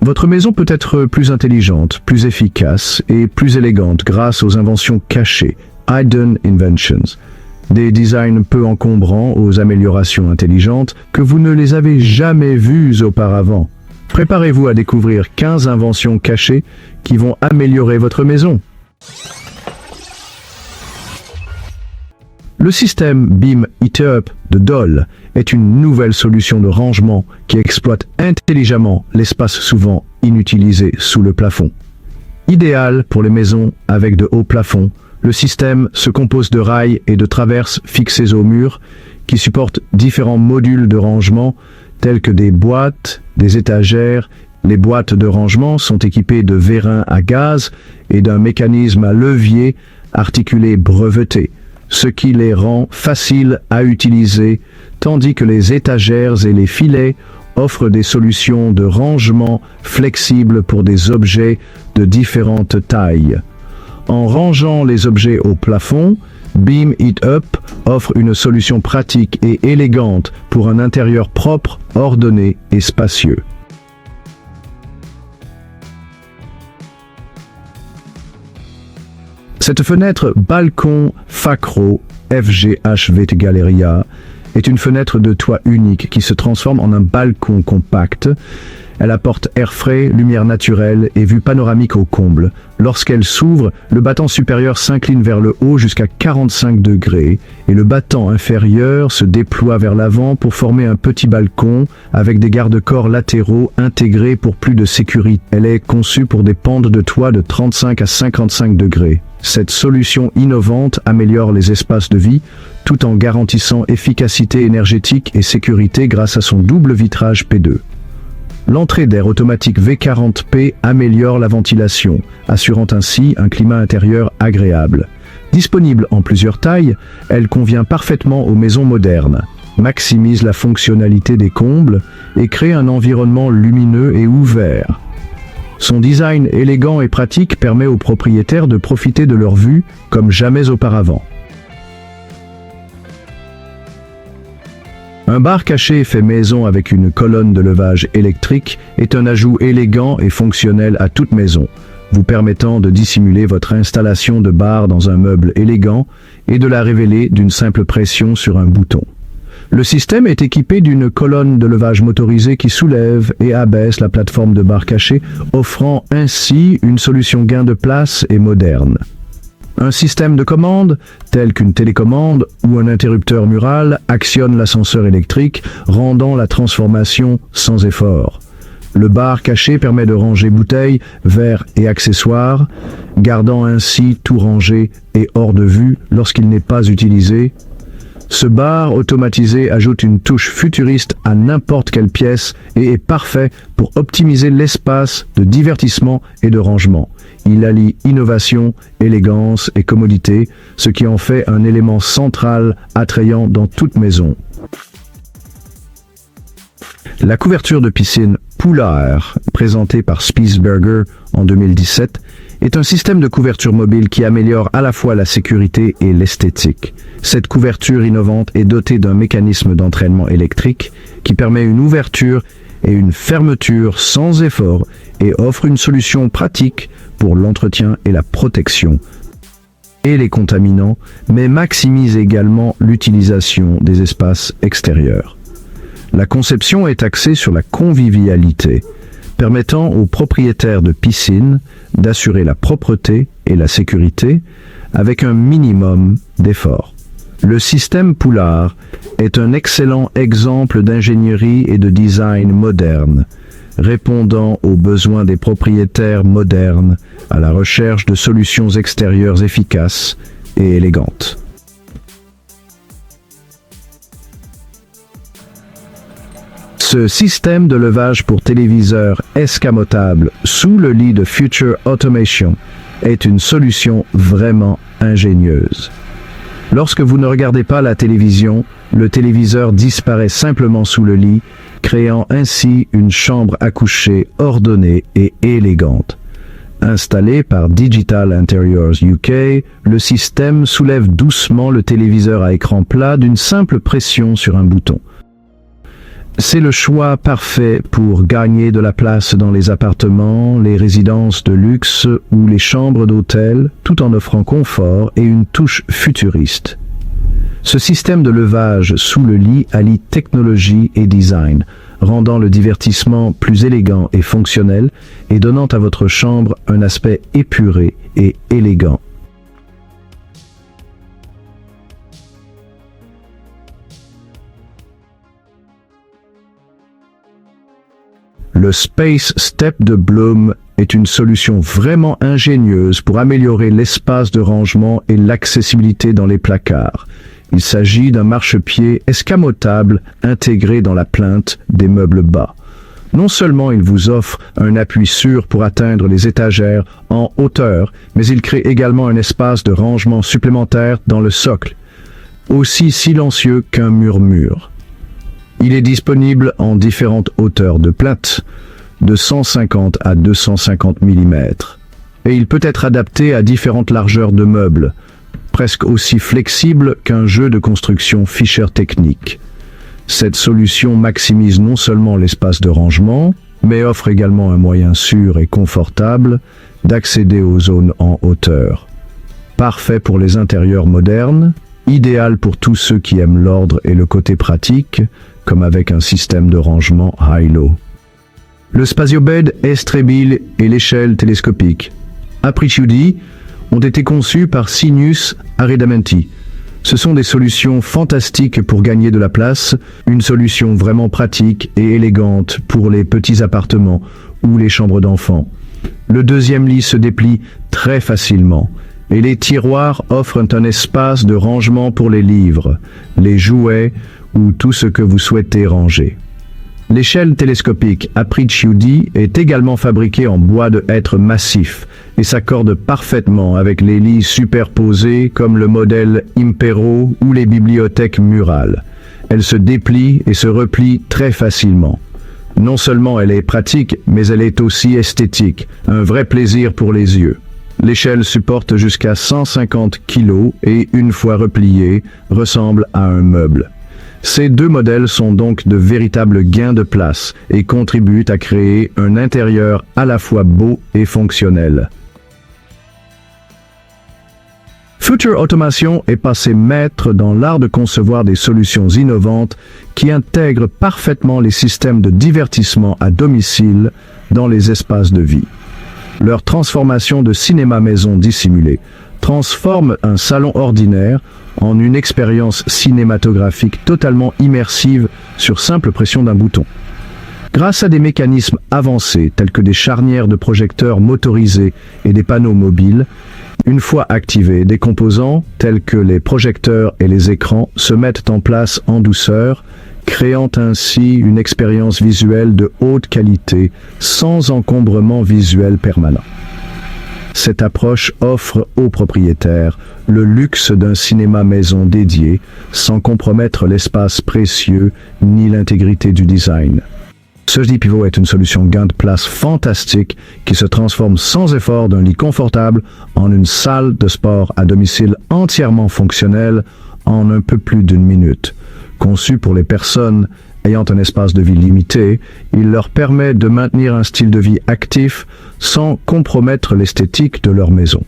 Votre maison peut être plus intelligente, plus efficace et plus élégante grâce aux inventions cachées, Hidden Inventions. Des designs peu encombrants aux améliorations intelligentes que vous ne les avez jamais vues auparavant. Préparez-vous à découvrir 15 inventions cachées qui vont améliorer votre maison. Le système Beam It Up de Dole est une nouvelle solution de rangement qui exploite intelligemment l'espace souvent inutilisé sous le plafond. Idéal pour les maisons avec de hauts plafonds, le système se compose de rails et de traverses fixées au mur qui supportent différents modules de rangement tels que des boîtes, des étagères. Les boîtes de rangement sont équipées de vérins à gaz et d'un mécanisme à levier articulé breveté, ce qui les rend faciles à utiliser, tandis que les étagères et les filets offrent des solutions de rangement flexibles pour des objets de différentes tailles. En rangeant les objets au plafond, Beam It Up offre une solution pratique et élégante pour un intérieur propre, ordonné et spacieux. Cette fenêtre balcon Facro FGHVT Galleria est une fenêtre de toit unique qui se transforme en un balcon compact. Elle apporte air frais, lumière naturelle et vue panoramique au comble. Lorsqu'elle s'ouvre, le battant supérieur s'incline vers le haut jusqu'à 45 degrés et le battant inférieur se déploie vers l'avant pour former un petit balcon avec des garde-corps latéraux intégrés pour plus de sécurité. Elle est conçue pour des pentes de toit de 35 à 55 degrés. Cette solution innovante améliore les espaces de vie tout en garantissant efficacité énergétique et sécurité grâce à son double vitrage P2. L'entrée d'air automatique V40P améliore la ventilation, assurant ainsi un climat intérieur agréable. Disponible en plusieurs tailles, elle convient parfaitement aux maisons modernes, maximise la fonctionnalité des combles et crée un environnement lumineux et ouvert. Son design élégant et pratique permet aux propriétaires de profiter de leur vue comme jamais auparavant. Un bar caché fait maison avec une colonne de levage électrique est un ajout élégant et fonctionnel à toute maison, vous permettant de dissimuler votre installation de bar dans un meuble élégant et de la révéler d'une simple pression sur un bouton. Le système est équipé d'une colonne de levage motorisée qui soulève et abaisse la plateforme de bar caché, offrant ainsi une solution gain de place et moderne. Un système de commande, tel qu'une télécommande ou un interrupteur mural, actionne l'ascenseur électrique, rendant la transformation sans effort. Le bar caché permet de ranger bouteilles, verres et accessoires, gardant ainsi tout rangé et hors de vue lorsqu'il n'est pas utilisé. Ce bar automatisé ajoute une touche futuriste à n'importe quelle pièce et est parfait pour optimiser l'espace de divertissement et de rangement. Il allie innovation, élégance et commodité, ce qui en fait un élément central attrayant dans toute maison. La couverture de piscine Pool'Air, présentée par Spiesberger en 2017, est un système de couverture mobile qui améliore à la fois la sécurité et l'esthétique. Cette couverture innovante est dotée d'un mécanisme d'entraînement électrique qui permet une ouverture et une fermeture sans effort et offre une solution pratique pour l'entretien et la protection et les contaminants, mais maximise également l'utilisation des espaces extérieurs. La conception est axée sur la convivialité, permettant aux propriétaires de piscines d'assurer la propreté et la sécurité avec un minimum d'efforts. Le système Pool'Air est un excellent exemple d'ingénierie et de design moderne, répondant aux besoins des propriétaires modernes à la recherche de solutions extérieures efficaces et élégantes. Ce système de levage pour téléviseur escamotable sous le lit de Future Automation est une solution vraiment ingénieuse. Lorsque vous ne regardez pas la télévision, le téléviseur disparaît simplement sous le lit, créant ainsi une chambre à coucher ordonnée et élégante. Installé par Digital Interiors UK, le système soulève doucement le téléviseur à écran plat d'une simple pression sur un bouton. C'est le choix parfait pour gagner de la place dans les appartements, les résidences de luxe ou les chambres d'hôtel, tout en offrant confort et une touche futuriste. Ce système de levage sous le lit allie technologie et design, rendant le divertissement plus élégant et fonctionnel et donnant à votre chambre un aspect épuré et élégant. Le Space Step de Bloom est une solution vraiment ingénieuse pour améliorer l'espace de rangement et l'accessibilité dans les placards. Il s'agit d'un marchepied escamotable intégré dans la plinthe des meubles bas. Non seulement il vous offre un appui sûr pour atteindre les étagères en hauteur, mais il crée également un espace de rangement supplémentaire dans le socle, aussi silencieux qu'un murmure. Il est disponible en différentes hauteurs de plinthe, de 150 à 250 mm, et il peut être adapté à différentes largeurs de meubles, presque aussi flexible qu'un jeu de construction Fisher-Technique. Cette solution maximise non seulement l'espace de rangement, mais offre également un moyen sûr et confortable d'accéder aux zones en hauteur. Parfait pour les intérieurs modernes, idéal pour tous ceux qui aiment l'ordre et le côté pratique, comme avec un système de rangement high-low. Le SpazioBed S-Trebile et l'échelle télescopique Apriciudi ont été conçus par Sinus Arredamenti. Ce sont des solutions fantastiques pour gagner de la place, une solution vraiment pratique et élégante pour les petits appartements ou les chambres d'enfants. Le deuxième lit se déplie très facilement et les tiroirs offrent un espace de rangement pour les livres, les jouets ou tout ce que vous souhaitez ranger. L'échelle télescopique Apriciudi est également fabriquée en bois de hêtre massif et s'accorde parfaitement avec les lits superposés comme le modèle Impero ou les bibliothèques murales. Elle se déplie et se replie très facilement. Non seulement elle est pratique, mais elle est aussi esthétique, un vrai plaisir pour les yeux. L'échelle supporte jusqu'à 150 kg et, une fois repliée, ressemble à un meuble. Ces deux modèles sont donc de véritables gains de place et contribuent à créer un intérieur à la fois beau et fonctionnel. Future Automation est passé maître dans l'art de concevoir des solutions innovantes qui intègrent parfaitement les systèmes de divertissement à domicile dans les espaces de vie. Leur transformation de cinéma maison dissimulé transforme un salon ordinaire en une expérience cinématographique totalement immersive sur simple pression d'un bouton. Grâce à des mécanismes avancés tels que des charnières de projecteurs motorisés et des panneaux mobiles, une fois activés, des composants tels que les projecteurs et les écrans se mettent en place en douceur, créant ainsi une expérience visuelle de haute qualité sans encombrement visuel permanent. Cette approche offre aux propriétaires le luxe d'un cinéma maison dédié, sans compromettre l'espace précieux ni l'intégrité du design. Ce lit pivot est une solution gain de place fantastique qui se transforme sans effort d'un lit confortable en une salle de sport à domicile entièrement fonctionnelle en un peu plus d'une minute. Conçu pour les personnes ayant un espace de vie limité, il leur permet de maintenir un style de vie actif sans compromettre l'esthétique de leur maison.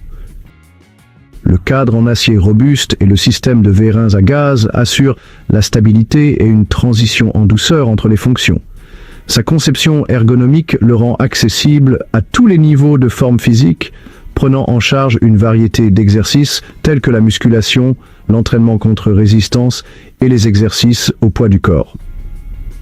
Le cadre en acier robuste et le système de vérins à gaz assurent la stabilité et une transition en douceur entre les fonctions. Sa conception ergonomique le rend accessible à tous les niveaux de forme physique, prenant en charge une variété d'exercices tels que la musculation, l'entraînement contre résistance et les exercices au poids du corps.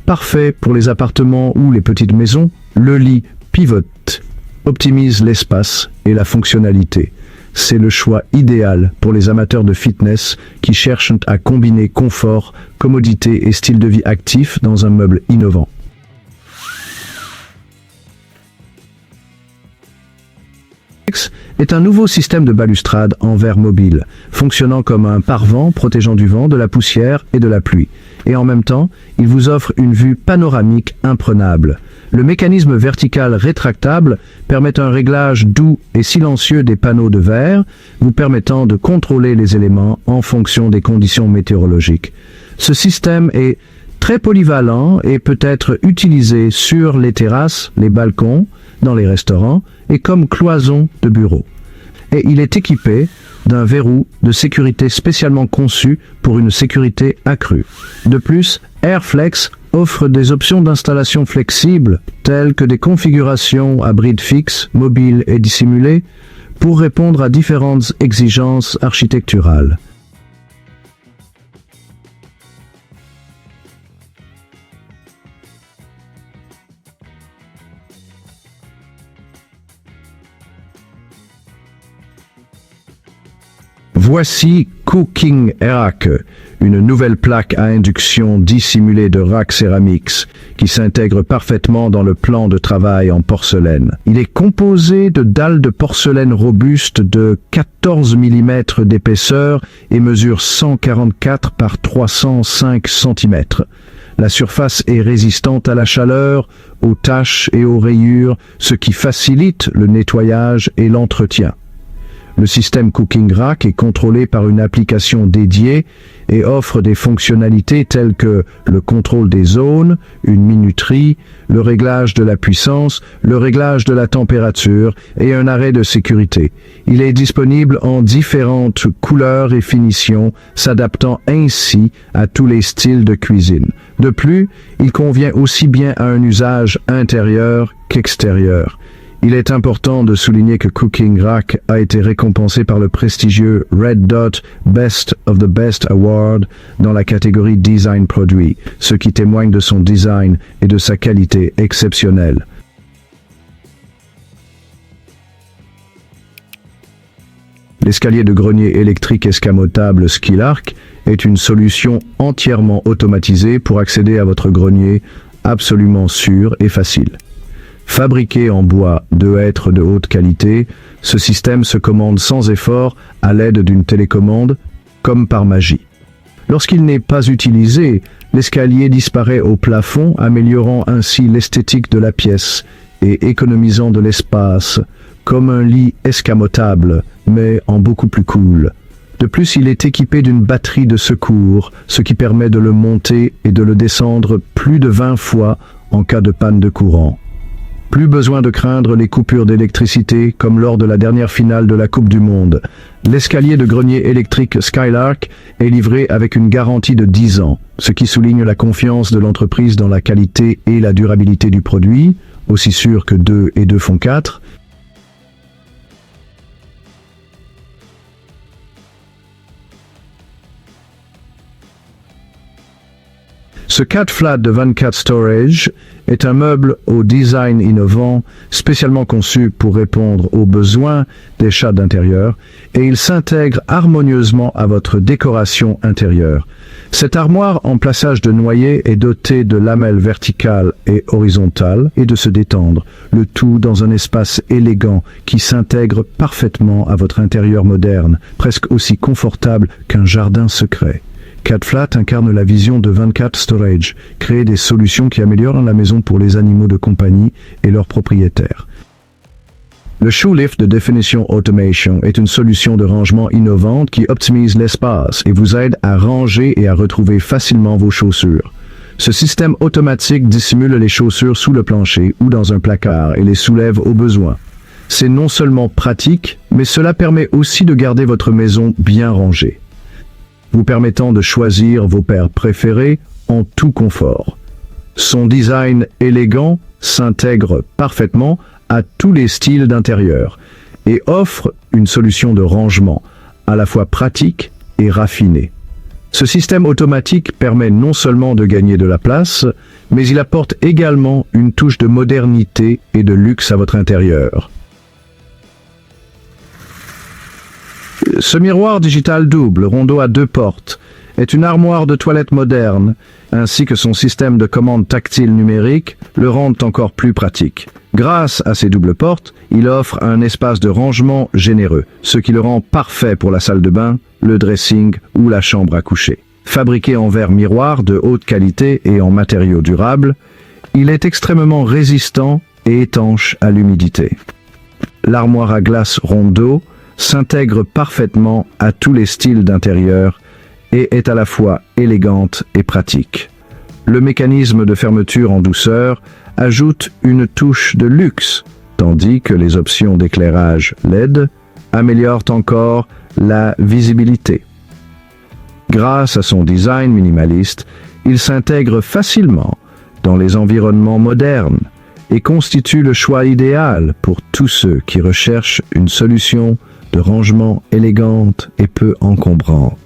Parfait pour les appartements ou les petites maisons, le lit pivote, optimise l'espace et la fonctionnalité. C'est le choix idéal pour les amateurs de fitness qui cherchent à combiner confort, commodité et style de vie actif dans un meuble innovant. Est un nouveau système de balustrade en verre mobile, fonctionnant comme un pare-vent protégeant du vent, de la poussière et de la pluie. Et en même temps, il vous offre une vue panoramique imprenable. Le mécanisme vertical rétractable permet un réglage doux et silencieux des panneaux de verre, vous permettant de contrôler les éléments en fonction des conditions météorologiques. Ce système est très polyvalent et peut être utilisé sur les terrasses, les balcons, dans les restaurants et comme cloison de bureau. Et il est équipé d'un verrou de sécurité spécialement conçu pour une sécurité accrue. De plus, Airflex offre des options d'installation flexibles telles que des configurations à bride fixe, mobile et dissimulée pour répondre à différentes exigences architecturales. Voici Cooking Rack, une nouvelle plaque à induction dissimulée de rack Ceramics qui s'intègre parfaitement dans le plan de travail en porcelaine. Il est composé de dalles de porcelaine robuste de 14 mm d'épaisseur et mesure 144 par 305 cm. La surface est résistante à la chaleur, aux taches et aux rayures, ce qui facilite le nettoyage et l'entretien. Le système Cooking Rack est contrôlé par une application dédiée et offre des fonctionnalités telles que le contrôle des zones, une minuterie, le réglage de la puissance, le réglage de la température et un arrêt de sécurité. Il est disponible en différentes couleurs et finitions, s'adaptant ainsi à tous les styles de cuisine. De plus, il convient aussi bien à un usage intérieur qu'extérieur. Il est important de souligner que Cooking Rack a été récompensé par le prestigieux Red Dot Best of the Best Award dans la catégorie Design Produit, ce qui témoigne de son design et de sa qualité exceptionnelle. L'escalier de grenier électrique escamotable Skylark est une solution entièrement automatisée pour accéder à votre grenier absolument sûr et facile. Fabriqué en bois de hêtre de haute qualité, ce système se commande sans effort à l'aide d'une télécommande, comme par magie. Lorsqu'il n'est pas utilisé, l'escalier disparaît au plafond, améliorant ainsi l'esthétique de la pièce et économisant de l'espace, comme un lit escamotable, mais en beaucoup plus cool. De plus, il est équipé d'une batterie de secours, ce qui permet de le monter et de le descendre plus de 20 fois en cas de panne de courant. Plus besoin de craindre les coupures d'électricité comme lors de la dernière finale de la Coupe du Monde. L'escalier de grenier électrique Skylark est livré avec une garantie de 10 ans, ce qui souligne la confiance de l'entreprise dans la qualité et la durabilité du produit, aussi sûr que 2 et 2 font 4. Ce cat flat de 24 Storage est un meuble au design innovant, spécialement conçu pour répondre aux besoins des chats d'intérieur, et il s'intègre harmonieusement à votre décoration intérieure. Cette armoire en plaçage de noyer est dotée de lamelles verticales et horizontales et de se détendre, le tout dans un espace élégant qui s'intègre parfaitement à votre intérieur moderne, presque aussi confortable qu'un jardin secret. Cat Flat incarne la vision de 24 Storage, créer des solutions qui améliorent la maison pour les animaux de compagnie et leurs propriétaires. Le Shoe Lift de définition Automation est une solution de rangement innovante qui optimise l'espace et vous aide à ranger et à retrouver facilement vos chaussures. Ce système automatique dissimule les chaussures sous le plancher ou dans un placard et les soulève au besoin. C'est non seulement pratique, mais cela permet aussi de garder votre maison bien rangée, vous permettant de choisir vos paires préférées en tout confort. Son design élégant s'intègre parfaitement à tous les styles d'intérieur et offre une solution de rangement à la fois pratique et raffinée. Ce système automatique permet non seulement de gagner de la place, mais il apporte également une touche de modernité et de luxe à votre intérieur. Ce miroir digital double, rondeau à 2 portes, est une armoire de toilette moderne, ainsi que son système de commande tactile numérique le rendent encore plus pratique. Grâce à ces doubles portes, il offre un espace de rangement généreux, ce qui le rend parfait pour la salle de bain, le dressing ou la chambre à coucher. Fabriqué en verre miroir de haute qualité et en matériaux durables, il est extrêmement résistant et étanche à l'humidité. L'armoire à glace rondeau s'intègre parfaitement à tous les styles d'intérieur et est à la fois élégante et pratique. Le mécanisme de fermeture en douceur ajoute une touche de luxe, tandis que les options d'éclairage LED améliorent encore la visibilité. Grâce à son design minimaliste, il s'intègre facilement dans les environnements modernes et constitue le choix idéal pour tous ceux qui recherchent une solution de rangement élégante et peu encombrante.